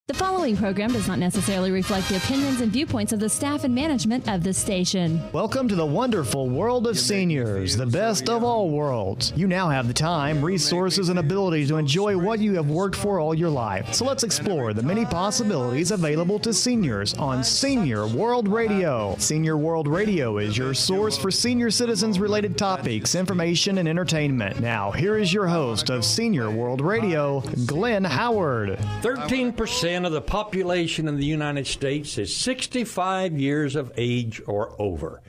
The following program does not necessarily reflect the opinions and viewpoints of the staff and management of this station. Welcome to the wonderful world of seniors, the best of all worlds. You now have the time, resources, and ability to enjoy what you have worked for all your life. So let's explore the many possibilities available to seniors on Senior World Radio. Senior World Radio is your source for senior citizens-related topics, information, and entertainment. Now, here is your host of Senior World Radio, Glenn Howard. 13% of the population in the United States is 65 years of age or over.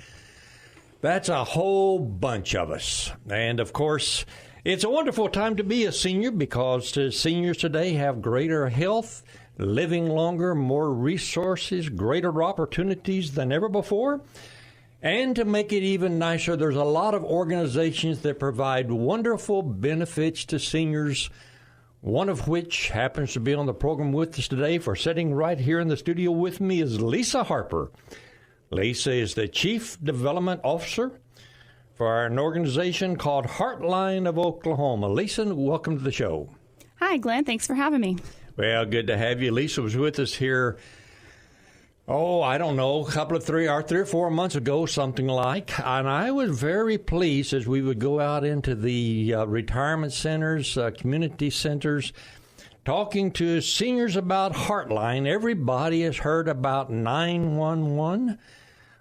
That's a whole bunch of us. And, of course, it's a wonderful time to be a senior because seniors today have greater health, living longer, more resources, greater opportunities than ever before. And to make it even nicer, there's a lot of organizations that provide wonderful benefits to seniors, one of which happens to be on the program with us today. For sitting right here in the studio with me is Lisa Harper. Lisa is the Chief Development Officer for an organization called HeartLine of Oklahoma. Lisa, welcome to the show. Hi, Glenn. Thanks for having me. Well, good to have you. Lisa was with us here, I don't know, a couple of 3 or 4 months ago, something like. And I was very pleased as we would go out into the retirement centers, community centers, talking to seniors about HeartLine. Everybody has heard about 911,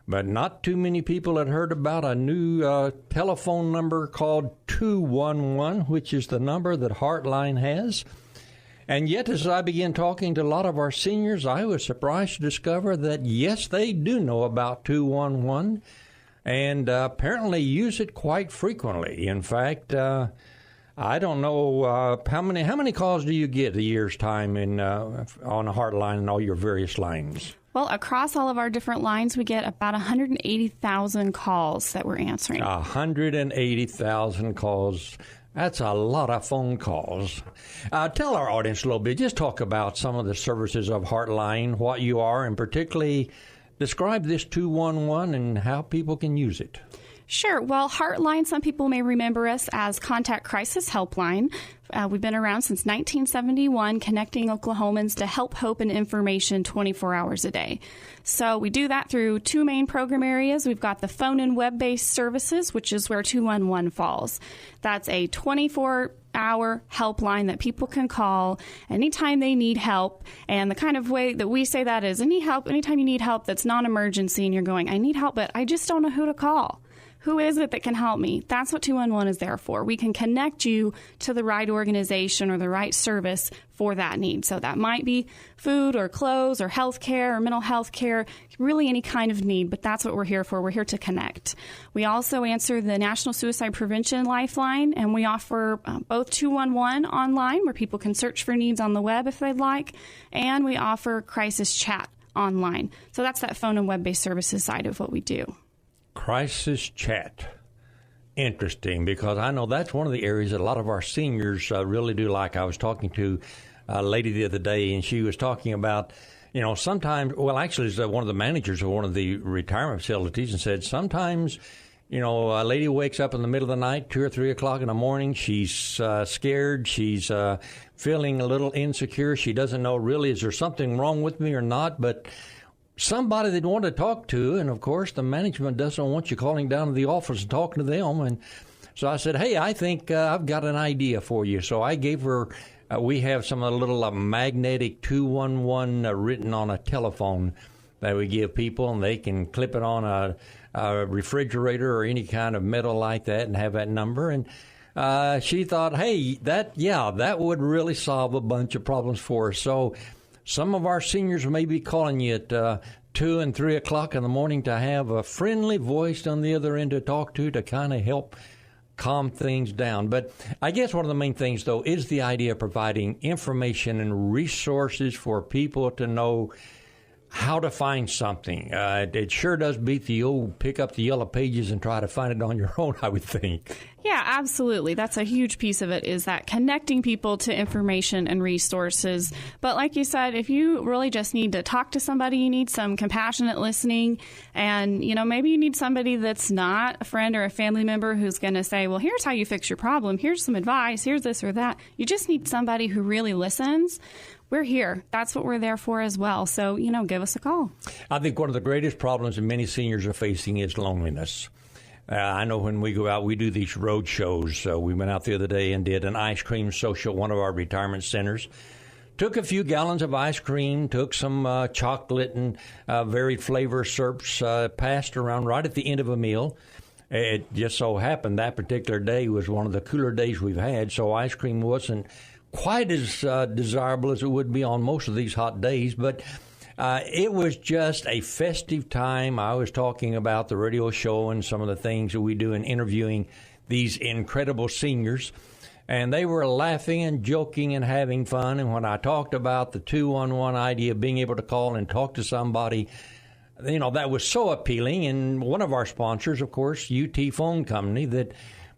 but not too many people had heard about a new telephone number called 211, which is the number that HeartLine has. And yet, as I began talking to a lot of our seniors, I was surprised to discover that, yes, they do know about 211 and apparently use it quite frequently. In fact, I don't know how many calls do you get a year's time on a HeartLine and all your various lines? Well, across all of our different lines, we get about 180,000 calls that we're answering. 180,000 calls. That's a lot of phone calls. Tell our audience a little bit. Just talk about some of the services of HeartLine, what you are, and particularly describe this 211 and how people can use it. Sure. Well, HeartLine, some people may remember us as Contact Crisis Helpline. We've been around since 1971, connecting Oklahomans to help, hope, and information 24 hours a day. So we do that through two main program areas. We've got the phone and web-based services, which is where 211 falls. That's a 24-hour helpline that people can call anytime they need help. And the kind of way that we say that is anytime you need help that's non-emergency and you're going, I need help, but I just don't know who to call. Who is it that can help me? That's what 211 is there for. We can connect you to the right organization or the right service for that need. So that might be food or clothes or health care or mental health care, really any kind of need, but that's what we're here for. We're here to connect. We also answer the National Suicide Prevention Lifeline, and we offer both 211 online, where people can search for needs on the web if they'd like, and we offer crisis chat online. So that's that phone and web-based services side of what we do. Crisis chat. Interesting, because I know that's one of the areas that a lot of our seniors really do like. I was talking to a lady the other day, and she was talking about, sometimes, actually, it's one of the managers of one of the retirement facilities and said sometimes, a lady wakes up in the middle of the night, 2 or 3 o'clock in the morning. She's scared. She's feeling a little insecure. She doesn't know really, is there something wrong with me or not? But somebody they'd want to talk to, and of course the management doesn't want you calling down to the office and talking to them. And so I said, hey, I think I've got an idea for you. So I gave her, we have some of the little magnetic 211 written on a telephone that we give people, and they can clip it on a refrigerator or any kind of metal like that and have that number. And she thought, hey, that would really solve a bunch of problems for us. So some of our seniors may be calling you at 2 and 3 o'clock in the morning to have a friendly voice on the other end to talk to kind of help calm things down. But I guess one of the main things, though, is the idea of providing information and resources for people to know how to find something. It sure does beat the old pick up the yellow pages and try to find it on your own, I would think. Yeah, absolutely. That's a huge piece of it, is that connecting people to information and resources. But like you said, if you really just need to talk to somebody, you need some compassionate listening, and, maybe you need somebody that's not a friend or a family member who's going to say, well, here's how you fix your problem. Here's some advice. Here's this or that. You just need somebody who really listens. we're here. That's what we're there for as well. So, give us a call. I think one of the greatest problems that many seniors are facing is loneliness. I know when we go out, we do these road shows. We went out the other day and did an ice cream social at one of our retirement centers. Took a few gallons of ice cream, took some chocolate and varied flavor syrups, passed around right at the end of a meal. It just so happened that particular day was one of the cooler days we've had, so ice cream wasn't quite as desirable as it would be on most of these hot days, but it was just a festive time. I was talking about the radio show and some of the things that we do in interviewing these incredible seniors. And they were laughing and joking and having fun. And when I talked about the 211 idea of being able to call and talk to somebody, that was so appealing. And one of our sponsors, of course, UT Phone Company, that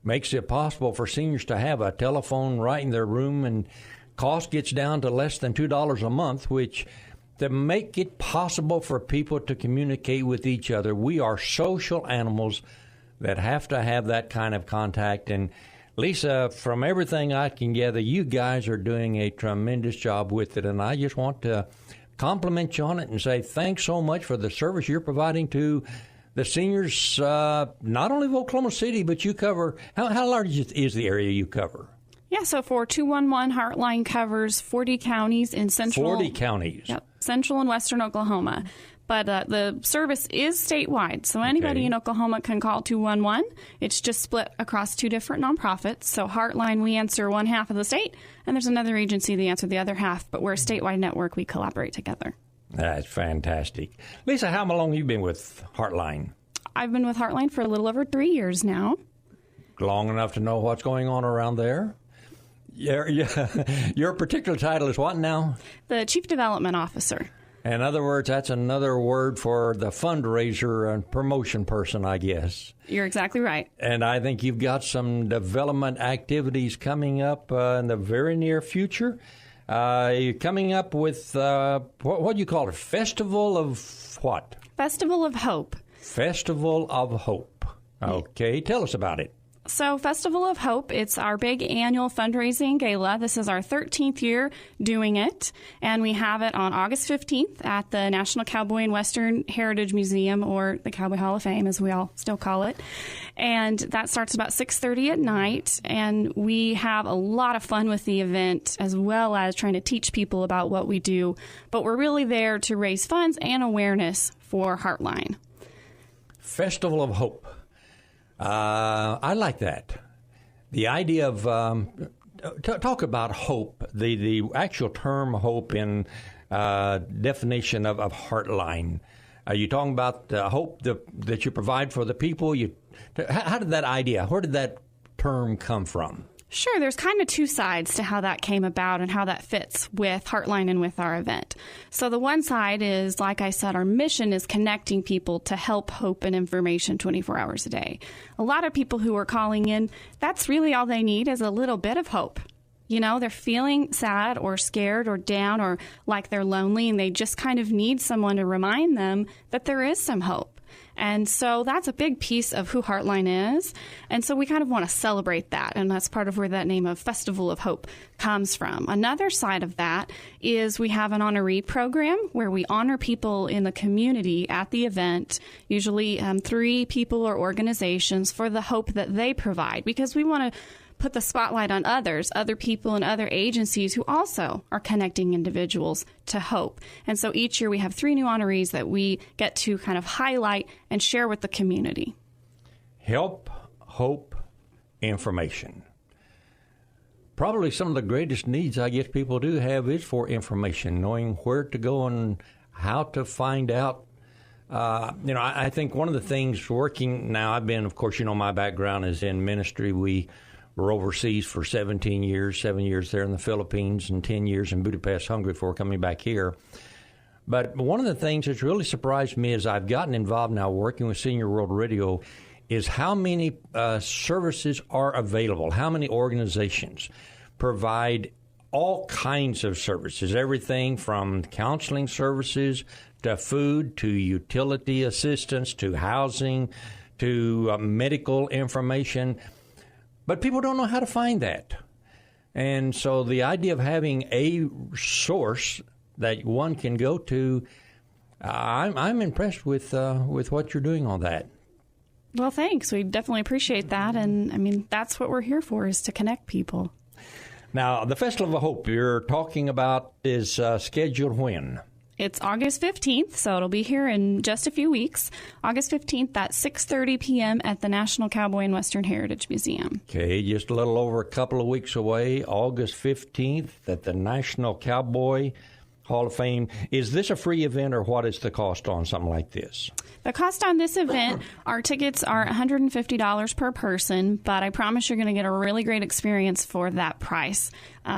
makes it possible for seniors to have a telephone right in their room, and cost gets down to less than $2 a month, which to make it possible for people to communicate with each other. We are social animals that have to have that kind of contact. And Lisa, from everything I can gather, you guys are doing a tremendous job with it, and I just want to compliment you on it and say thanks so much for the service you're providing to the seniors, not only of Oklahoma City, but you cover, how large is the area you cover? Yeah, so for 211, HeartLine covers 40 counties in central. 40 counties. Yep, central and western Oklahoma. But the service is statewide, so anybody in Oklahoma can call 211. It's just split across two different nonprofits. So HeartLine, we answer one half of the state, and there's another agency that answer the other half. But we're a statewide network. We collaborate together. That's fantastic. Lisa, how long have you been with HeartLine? I've been with HeartLine for a little over 3 years now. Long enough to know what's going on around there? Your particular title is what now? The Chief Development Officer. In other words, that's another word for the fundraiser and promotion person, I guess. You're exactly right. And I think you've got some development activities coming up in the very near future. You're coming up with, what do you call it, Festival of what? Festival of Hope. Festival of Hope. Okay, tell us about it. So Festival of Hope, it's our big annual fundraising gala. This is our 13th year doing it, and we have it on August 15th at the National Cowboy and Western Heritage Museum, or the Cowboy Hall of Fame, as we all still call it. And that starts about 6:30 at night, and we have a lot of fun with the event, as well as trying to teach people about what we do. But we're really there to raise funds and awareness for HeartLine. Festival of Hope. I like that. The idea of talk about hope. The actual term hope in definition of HeartLine. Are you talking about hope that you provide for the people? How did that idea? Where did that term come from? Sure, there's kind of two sides to how that came about and how that fits with HeartLine and with our event. So the one side is, like I said, our mission is connecting people to help, hope, and information 24 hours a day. A lot of people who are calling in, that's really all they need is a little bit of hope. They're feeling sad or scared or down or like they're lonely, and they just kind of need someone to remind them that there is some hope. And so that's a big piece of who HeartLine is. And so we kind of want to celebrate that. And that's part of where that name of Festival of Hope comes from. Another side of that is we have an honoree program where we honor people in the community at the event, usually 3 people or organizations, for the hope that they provide, because we want to put the spotlight on other people and other agencies who also are connecting individuals to hope. And so each year we have 3 new honorees that we get to kind of highlight and share with the community. Help, hope, information. Probably some of the greatest needs I guess people do have is for information, knowing where to go and how to find out. I think one of the things working now, I've been, of course, my background is in ministry. We were overseas for 17 years, 7 years there in the Philippines and 10 years in Budapest, Hungary before coming back here. But one of the things that's really surprised me as I've gotten involved now working with Senior World Radio is how many services are available, how many organizations provide all kinds of services, everything from counseling services to food to utility assistance to housing to medical information. But people don't know how to find that. And so the idea of having a source that one can go to, I'm impressed with what you're doing on that. Well, thanks. We definitely appreciate that. And I mean, that's what we're here for, is to connect people. Now, the Festival of Hope you're talking about is scheduled when? It's August 15th, so it'll be here in just a few weeks. August 15th at 6:30 p.m. at the National Cowboy and Western Heritage Museum. Okay, just a little over a couple of weeks away, August 15th at the National Cowboy Hall of Fame. Is this a free event, or what is the cost on something like this? The cost on this event, our tickets are $150 per person, but I promise you're going to get a really great experience for that price.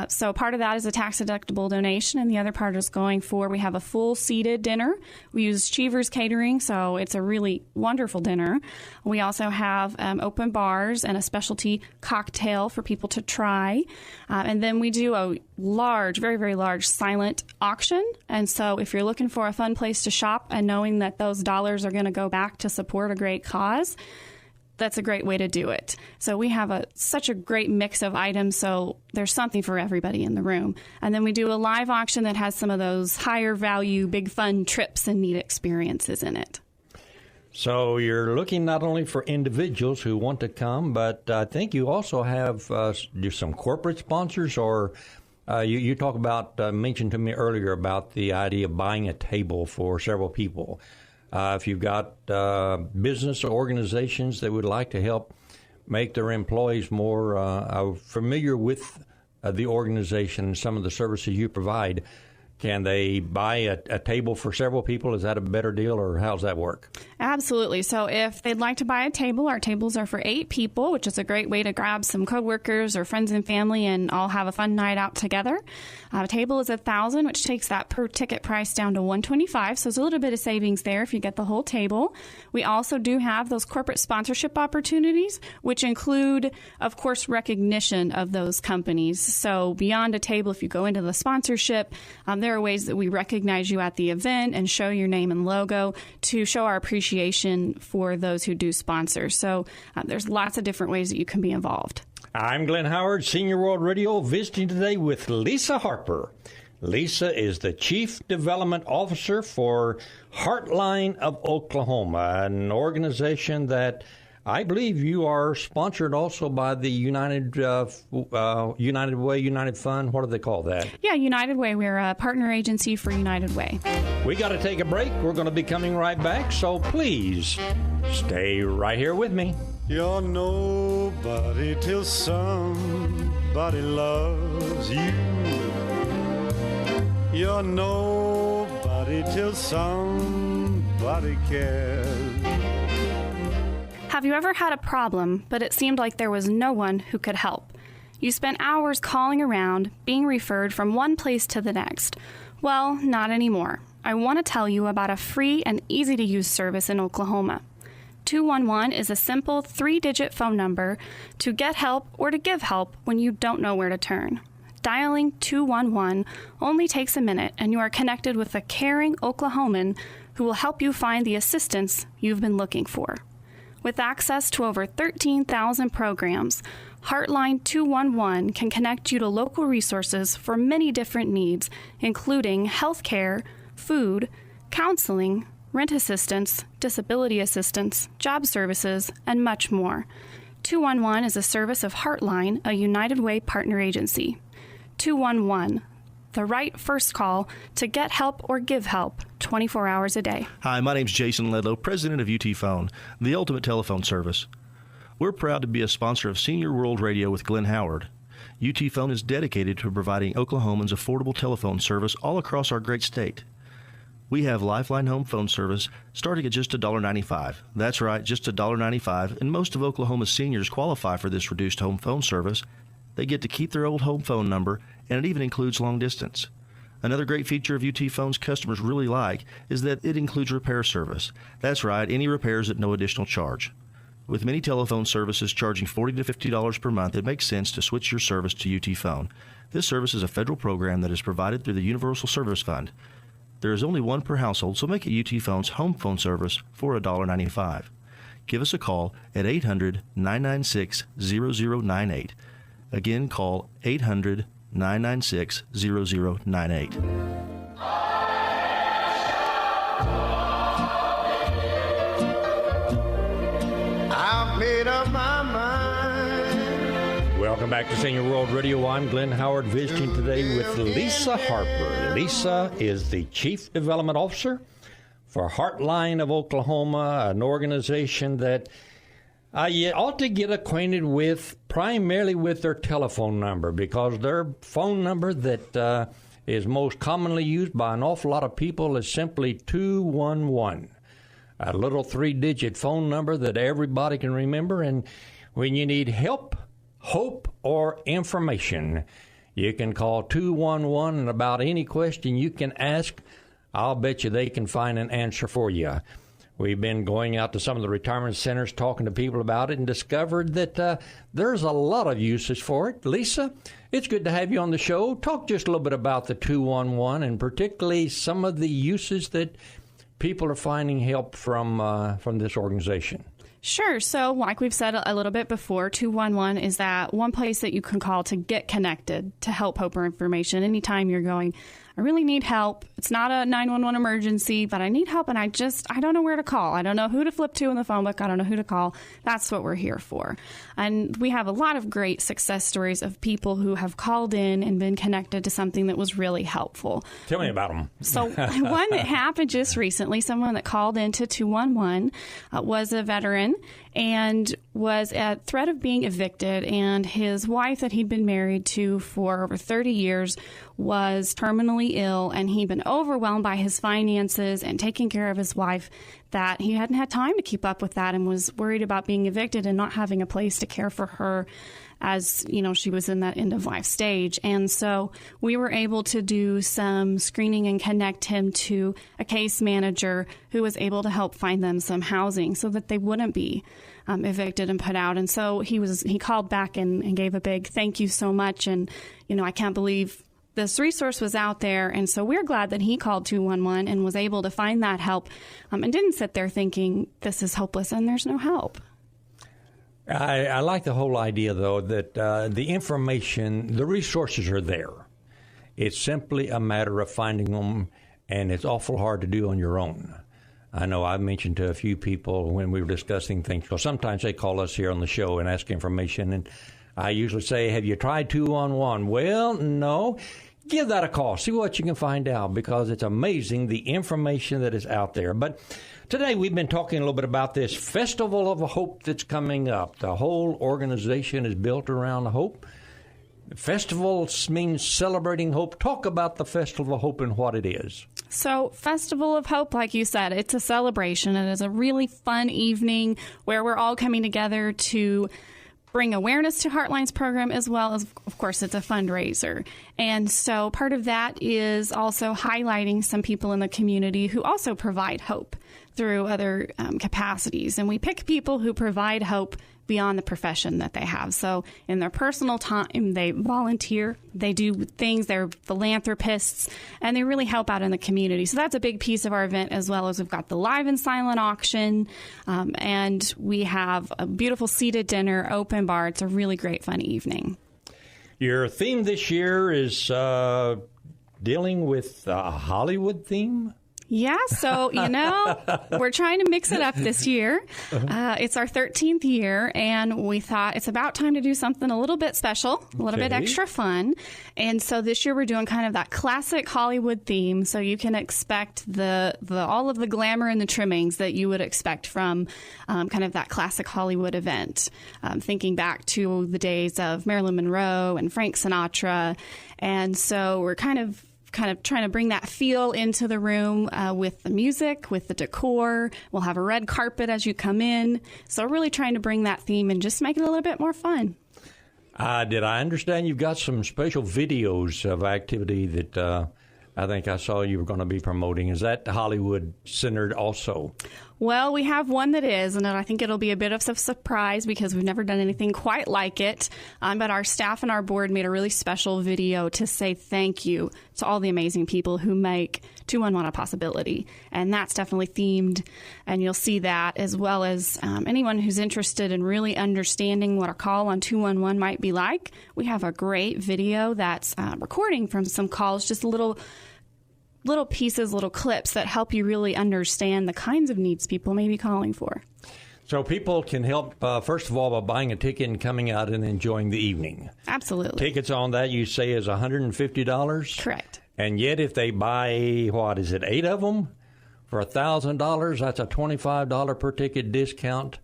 So part of that is a tax-deductible donation, and the other part is we have a full seated dinner. We use Cheever's Catering, so it's a really wonderful dinner. We also have open bars and a specialty cocktail for people to try. And then we do a large, very, very large silent auction. And so if you're looking for a fun place to shop and knowing that those dollars are going to go back to support a great cause, that's a great way to do it. So we have such a great mix of items, so there's something for everybody in the room. And then we do a live auction that has some of those higher value, big fun trips and neat experiences in it. So you're looking not only for individuals who want to come, but I think you also have some corporate sponsors, or you talk about, mentioned to me earlier about the idea of buying a table for several people. If you've got business organizations that would like to help make their employees more familiar with the organization and some of the services you provide, can they buy a table for several people? Is that a better deal, or how's that work? Absolutely. So if they'd like to buy a table, our tables are for 8 people, which is a great way to grab some coworkers or friends and family and all have a fun night out together. A table is $1,000, which takes that per ticket price down to $125. So there's a little bit of savings there if you get the whole table. We also do have those corporate sponsorship opportunities, which include, of course, recognition of those companies. So beyond a table, if you go into the sponsorship, there are ways that we recognize you at the event and show your name and logo to show our appreciation for those who do sponsor. So there's lots of different ways that you can be involved. I'm Glenn Howard, Senior World Radio, visiting today with Lisa Harper. Lisa is the Chief Development Officer for HeartLine of Oklahoma, an organization that I believe you are sponsored also by the United Way, United Fund. What do they call that? Yeah, United Way. We're a partner agency for United Way. We got to take a break. We're going to be coming right back, so please stay right here with me. You're nobody till somebody loves you. You're nobody till somebody cares. Have you ever had a problem, but it seemed like there was no one who could help? You spent hours calling around, being referred from one place to the next. Well, not anymore. I want to tell you about a free and easy-to-use service in Oklahoma. 211 is a simple 3-digit phone number to get help or to give help when you don't know where to turn. Dialing 211 only takes a minute, and you are connected with a caring Oklahoman who will help you find the assistance you've been looking for. With access to over 13,000 programs, HeartLine 211 can connect you to local resources for many different needs, including health care, food, counseling, rent assistance, disability assistance, job services, and much more. 211 is a service of HeartLine, a United Way partner agency. 211, the right first call to get help or give help 24 hours a day. Hi, my name's Jason Ledlow, president of UT Phone, the ultimate telephone service. We're proud to be a sponsor of Senior World Radio with Glenn Howard. UT Phone is dedicated to providing Oklahomans affordable telephone service all across our great state. We have Lifeline home phone service starting at just $1.95. That's right, just $1.95, and most of Oklahoma's seniors qualify for this reduced home phone service. They get to keep their old home phone number, and it even includes long distance. Another great feature of UT Phone's customers really like is that it includes repair service. That's right, any repairs at no additional charge. With many telephone services charging $40 to $50 per month, it makes sense to switch your service to UT Phone. This service is a federal program that is provided through the Universal Service Fund. There is only one per household, so make it UT Phone's home phone service for $1.95. Give us a call at 800-996-0098. Again, call 800-996-0098. I've made up my mind. Welcome back to Senior World Radio. I'm Glenn Howard, visiting today with Lisa Harper. Lisa is the Chief Development Officer for HeartLine of Oklahoma, an organization that you ought to get acquainted with, primarily with their telephone number, because their phone number that is most commonly used by an awful lot of people is simply 211, a little 3-digit phone number that everybody can remember. And when you need help, hope, or information, you can call 211, and about any question you can ask, I'll bet you they can find an answer for you. We've been going out to some of the retirement centers, talking to people about it, and discovered that there's a lot of uses for it. Lisa, it's good to have you on the show. Talk just a little bit about the 211, and particularly some of the uses that people are finding help from this organization. Sure. So like we've said a little bit before, 211 is that one place that you can call to get connected, to help, hope, or information. Anytime you're going, I really need help. It's not a 911 emergency, but I need help, and I don't know where to call. I don't know who to flip to in the phone book. I don't know who to call. That's what we're here for. And we have a lot of great success stories of people who have called in and been connected to something that was really helpful. Tell me about them. So one that happened just recently, someone that called into 211 was a veteran and was at threat of being evicted, and his wife that he'd been married to for over 30 years was terminally ill, and he'd been overwhelmed by his finances and taking care of his wife, that he hadn't had time to keep up with that, and was worried about being evicted and not having a place to care for her as, you know, she was in that end of life stage. And so we were able to do some screening and connect him to a case manager who was able to help find them some housing so that they wouldn't be evicted and put out. And so he called back and gave a big thank you so much. And, you know, I can't believe this resource was out there. And so we're glad that he called 211 and was able to find that help, and didn't sit there thinking this is hopeless and there's no help. I like the whole idea, though, that the information, the resources are there. It's simply a matter of finding them, and it's awful hard to do on your own. I know I've mentioned to a few people when we were discussing things, because sometimes they call us here on the show and ask information, and I usually say, have you tried 211? Well, no. Give that a call. See what you can find out, because it's amazing the information that is out there. But today we've been talking a little bit about this Festival of Hope that's coming up. The whole organization is built around hope. Festivals means celebrating hope. Talk about the Festival of Hope and what it is. So Festival of Hope, like you said, it's a celebration. It is a really fun evening where we're all coming together to bring awareness to HeartLine's program, as well as, of course, it's a fundraiser. And so part of that is also highlighting some people in the community who also provide hope through other capacities. And we pick people who provide hope beyond the profession that they have. So in their personal time, they volunteer, they do things, they're philanthropists, and they really help out in the community. So that's a big piece of our event, as well as we've got the live and silent auction, and we have a beautiful seated dinner, open bar. It's a really great, fun evening. Your theme this year is dealing with a Hollywood theme? Yeah, so, you know, we're trying to mix it up this year. It's our 13th year, and we thought it's about time to do something a little bit special, a little bit extra fun. And so this year we're doing kind of that classic Hollywood theme, so you can expect the all of the glamour and the trimmings that you would expect from kind of that classic Hollywood event. Thinking back to the days of Marilyn Monroe and Frank Sinatra. And so we're kind of trying to bring that feel into the room with the music, with the decor. We'll have a red carpet as you come in. So really trying to bring that theme and just make it a little bit more fun. Did I understand you've got some special videos of activity that I think I saw you were going to be promoting? Is that Hollywood-centered also? Well, we have one that is, and I think it'll be a bit of a surprise because we've never done anything quite like it. But our staff and our board made a really special video to say thank you to all the amazing people who make 211 a possibility. And that's definitely themed, and you'll see that, as well as anyone who's interested in really understanding what a call on 211 might be like. We have a great video that's recording from some calls, just little pieces, little clips that help you really understand the kinds of needs people may be calling for. So people can help, first of all, by buying a ticket and coming out and enjoying the evening. Absolutely. Tickets on that, you say, is $150? Correct. And yet if they buy, 8 of them for $1,000, that's a $25 per ticket discount.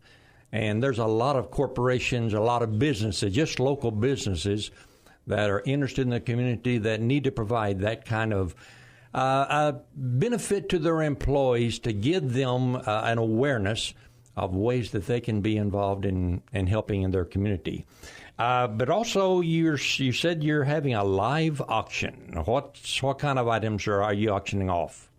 And there's a lot of corporations, a lot of businesses, just local businesses that are interested in the community that need to provide that kind of benefit to their employees, to give them an awareness of ways that they can be involved in helping in their community. But also, you said you're having a live auction. What kind of items are you auctioning off?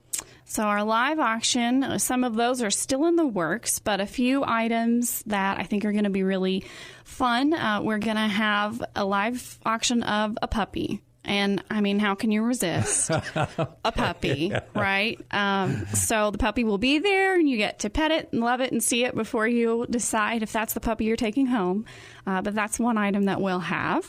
So our live auction, some of those are still in the works, but a few items that I think are going to be really fun. We're going to have a live auction of a puppy. And, I mean, how can you resist a puppy, right? So the puppy will be there, and you get to pet it and love it and see it before you decide if that's the puppy you're taking home. But that's one item that we'll have.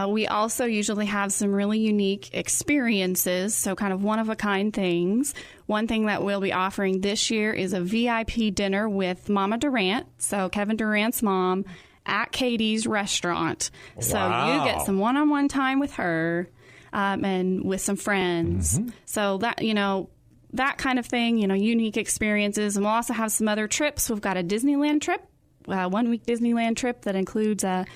We also usually have some really unique experiences, so kind of one-of-a-kind things. One thing that we'll be offering this year is a VIP dinner with Mama Durant, so Kevin Durant's mom, at Katie's restaurant. So you get some one-on-one time with her and with some friends. Mm-hmm. So that, that kind of thing, unique experiences. And we'll also have some other trips. We've got a Disneyland trip, 1 week Disneyland trip that includes a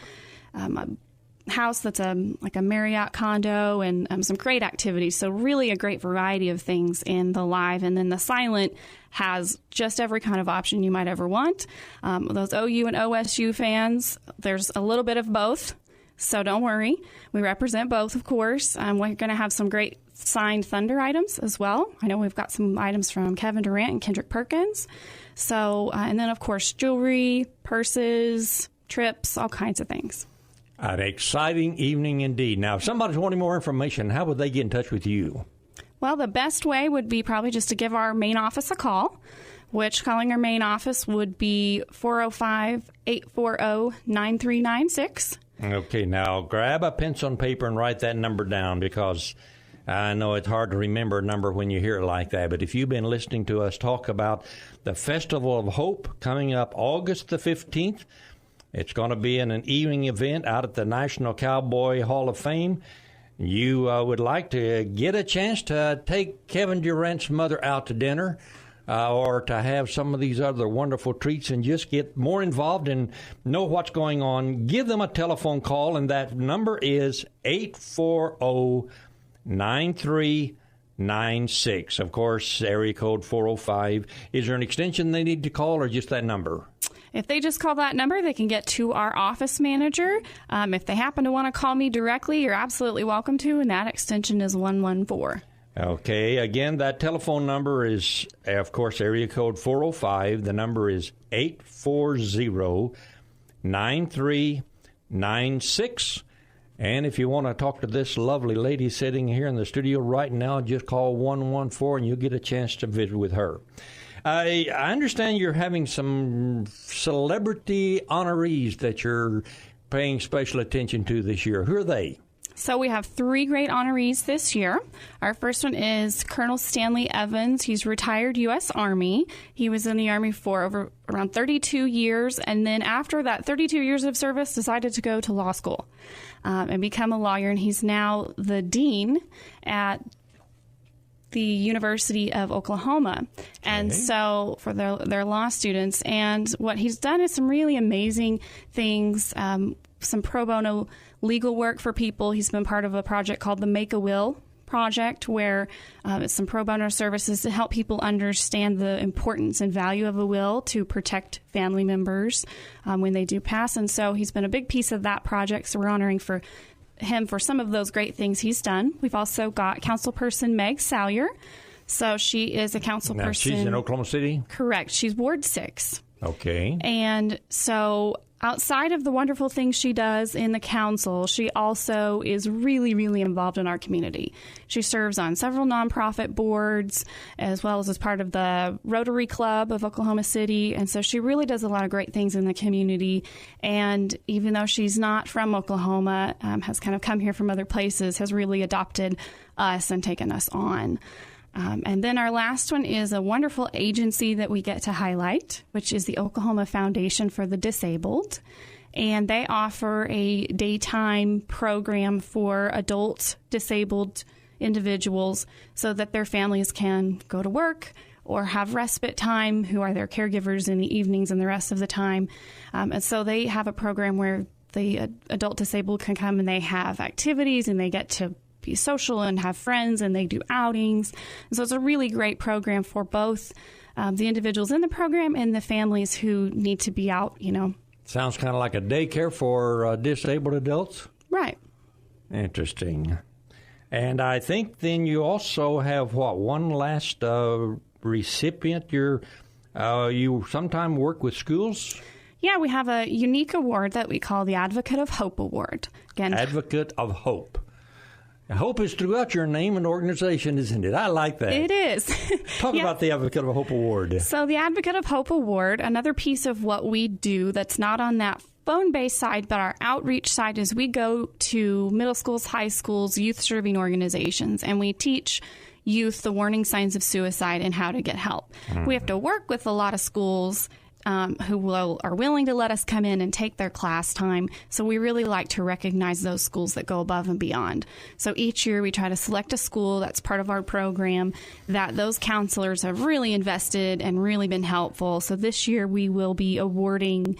house that's like a Marriott condo and some great activities. So really a great variety of things in the live. And then the silent has just every kind of option you might ever want. Those OU and OSU fans, there's a little bit of both. So don't worry. We represent both, of course. We're going to have some great signed Thunder items as well. I know we've got some items from Kevin Durant and Kendrick Perkins. So, and then, of course, jewelry, purses, trips, all kinds of things. An exciting evening indeed. Now, if somebody's wanting more information, how would they get in touch with you? Well, the best way would be probably just to give our main office a call, which calling our main office would be 405-840-9396. Okay, now grab a pencil and paper and write that number down, because I know it's hard to remember a number when you hear it like that. But if you've been listening to us talk about the Festival of Hope coming up August the 15th, it's going to be in an evening event out at the National Cowboy Hall of Fame. You would like to get a chance to take Kevin Durant's mother out to dinner or to have some of these other wonderful treats and just get more involved and know what's going on, give them a telephone call, and that number is 840-9396. Of course, area code 405. Is there an extension they need to call or just that number? If they just call that number, they can get to our office manager. If they happen to want to call me directly, you're absolutely welcome to, and that extension is 114. Okay. Again, that telephone number is, of course, area code 405. The number is 840-9396. And if you want to talk to this lovely lady sitting here in the studio right now, just call 114 and you'll get a chance to visit with her. I understand you're having some celebrity honorees that you're paying special attention to this year. Who are they? So we have 3 great honorees this year. Our first one is Colonel Stanley Evans. He's retired U.S. Army. He was in the Army for around 32 years, and then after that 32 years of service, decided to go to law school and become a lawyer, and he's now the dean at the University of Oklahoma. Okay. And so for their law students, and what he's done is some really amazing things, some pro bono legal work for people. He's been part of a project called the Make a Will Project, where it's some pro bono services to help people understand the importance and value of a will to protect family members when they do pass. And so he's been a big piece of that project, so we're honoring for him for some of those great things he's done. We've also got councilperson Meg Salyer. So she is a councilperson. Now, she's in Oklahoma City? Correct. She's Ward 6. Okay. And so outside of the wonderful things she does in the council, she also is really, really involved in our community. She serves on several nonprofit boards, as well as part of the Rotary Club of Oklahoma City. And so she really does a lot of great things in the community. And even though she's not from Oklahoma, has kind of come here from other places, has really adopted us and taken us on. And then our last one is a wonderful agency that we get to highlight, which is the Oklahoma Foundation for the Disabled. And they offer a daytime program for adult disabled individuals so that their families can go to work or have respite time, who are their caregivers in the evenings and the rest of the time. And so they have a program where the adult disabled can come and they have activities and they get to be social and have friends, and they do outings. And so it's a really great program for both the individuals in the program and the families who need to be out, Sounds kind of like a daycare for disabled adults. Right. Interesting. And I think then you also have, one last recipient. You sometime work with schools? Yeah, we have a unique award that we call the Advocate of Hope Award. Again, Advocate of Hope. Hope is throughout your name and organization, isn't it? I like that. It is. Talk about the Advocate of Hope Award. So the Advocate of Hope Award, another piece of what we do that's not on that phone-based side, but our outreach side is we go to middle schools, high schools, youth-serving organizations, and we teach youth the warning signs of suicide and how to get help. We have to work with a lot of schools who are willing to let us come in and take their class time. So we really like to recognize those schools that go above and beyond. So each year we try to select a school that's part of our program that those counselors have really invested and really been helpful. So this year we will be awarding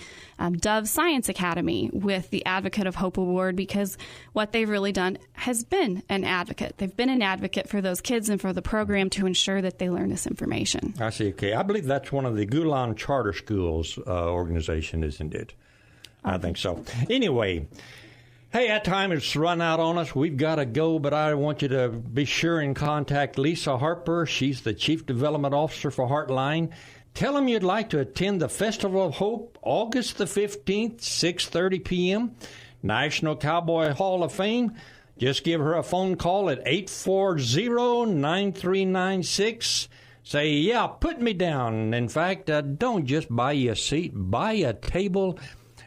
Dove Science Academy with the Advocate of Hope Award, because what they've really done has been an advocate. They've been an advocate for those kids and for the program to ensure that they learn this information. I see. Okay. I believe that's one of the Gulan Charter Schools organization, isn't it? I think so. Anyway, hey, that time has run out on us. We've got to go, but I want you to be sure and contact Lisa Harper. She's the Chief Development Officer for HeartLine. Tell them you'd like to attend the Festival of Hope, August the 15th, 6:30 p.m., National Cowboy Hall of Fame. Just give her a phone call at 840-9396. Say, yeah, put me down. In fact, don't just buy you a seat, buy a table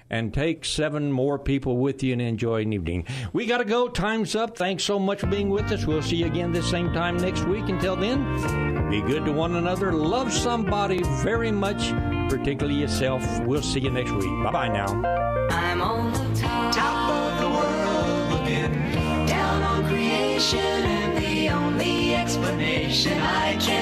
and take 7 more people with you and enjoy an evening. We got to go. Time's up. Thanks so much for being with us. We'll see you again this same time next week. Until then, be good to one another. Love somebody very much, particularly yourself. We'll see you next week. Bye-bye now. I'm on the top of the world, looking down on creation, and the only explanation I can